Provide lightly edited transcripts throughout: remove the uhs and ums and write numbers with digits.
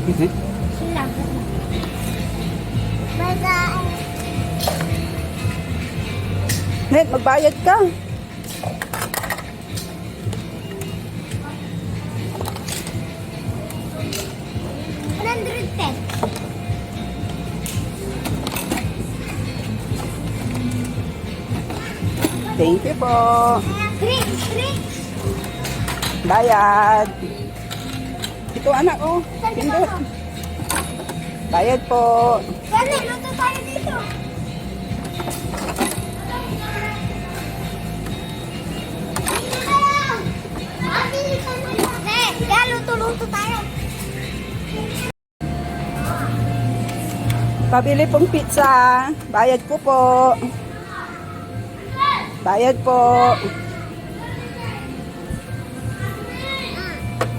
Sila. Baga. Net, magbayad ka. Thank you po. Bayad. Ito anak oh. Pindot. Bayad po. Kaya luto tayo dito. Kaya luto tayo. Pabili pong pizza. Bayad ko po. Bayad po.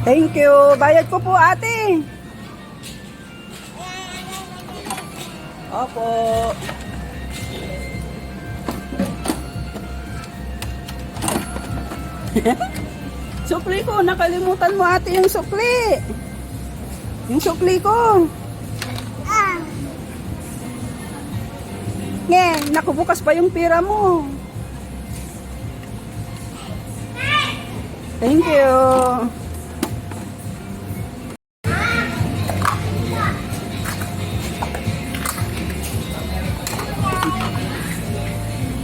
Thank you. Bayad ko po ate. Opo. Sukli ko. Nakalimutan mo ate yung sukli. Yung sukli ko. Nge, nakubukas pa yung pira mo. Thank you.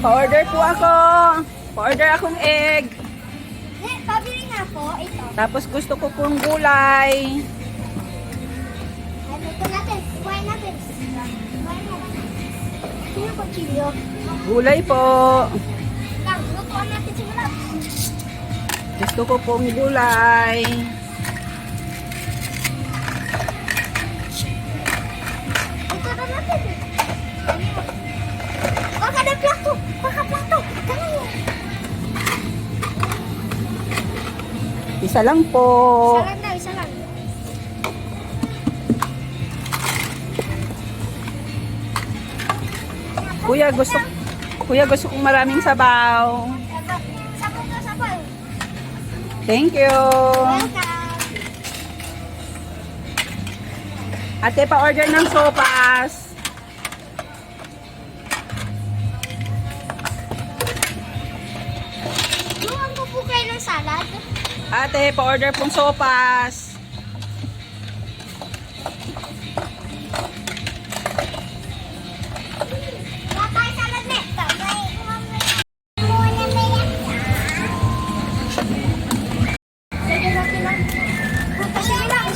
Pa-order po ako. Pa-order akong egg. Pabili nga po ito. Tapos gusto ko pong gulay. Luto natin. Kuhain natin. Sino po chilyo? Gulay po. Lutuan natin siguro. Gusto ko pong gulay. Lutuan natin. Baka ada plato. Baka plato. Ganun. Isa lang po. Isa lang daw, isa lang. Kuya gusto kong maraming sabaw. Sabaw. Thank you. Welcome. Ate, pa-order ng sopas. Luwan ko po kayo ng salad. Ate, pa-order pong sopas. Wala tayo salad net. Sige lang. Sige lang.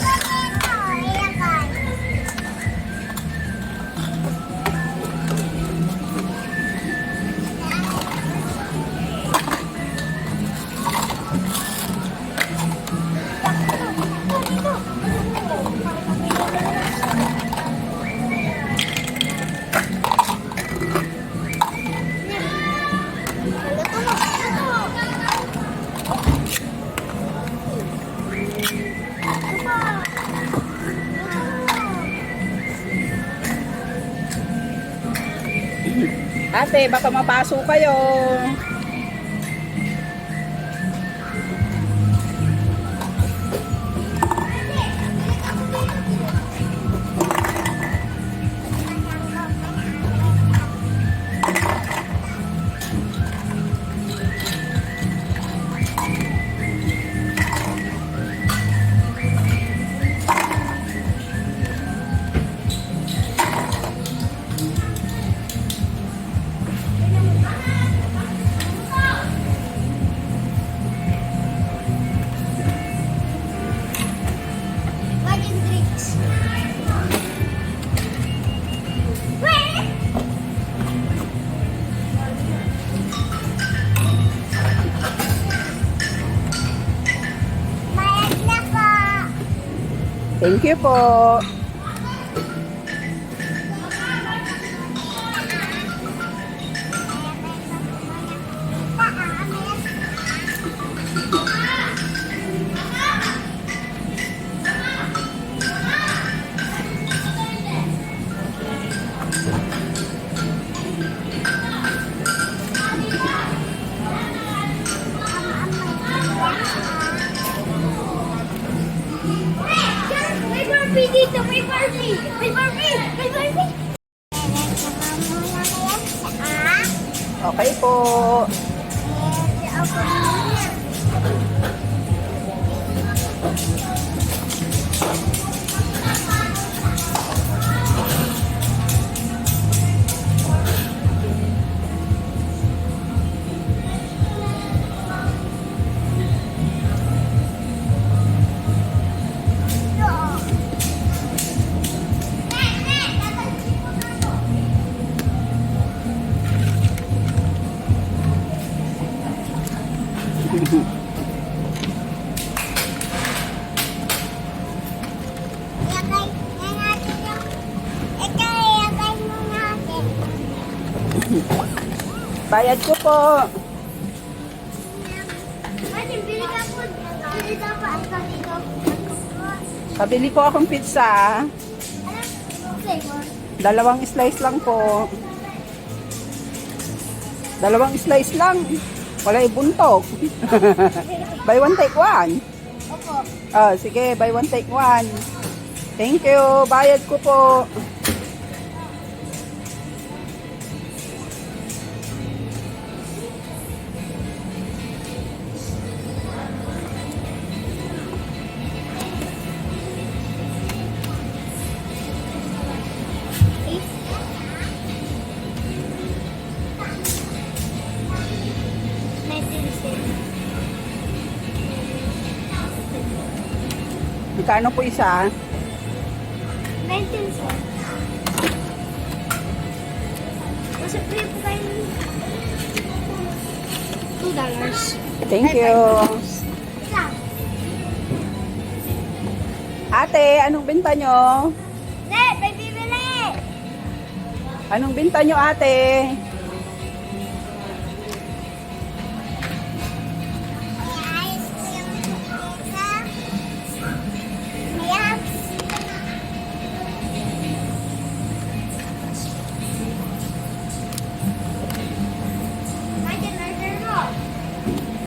Ate, baka mapaso kayo. Thank you po. Dito Barbie! Kay Barbie! Muna kaya sa Okay po. ako muna. Yakay, yan natin yung... Ito, yakay mo natin. Bayad ko po. Martin, bili ka po. Bili ka pa ang dito. Pabili po akong pizza. Anong flavor? 2 slice lang po. 2 slice lang. Wala ibuntok. Buy one take one. Opo. Ah, sige, buy one take one. Thank you. Bayad ko po. Magkano po isa? 19 cents. Kasi free po kayo. $2. Thank you. Isa. Ate, anong benta nyo? Ne, may bibili! Anong benta nyo, ate?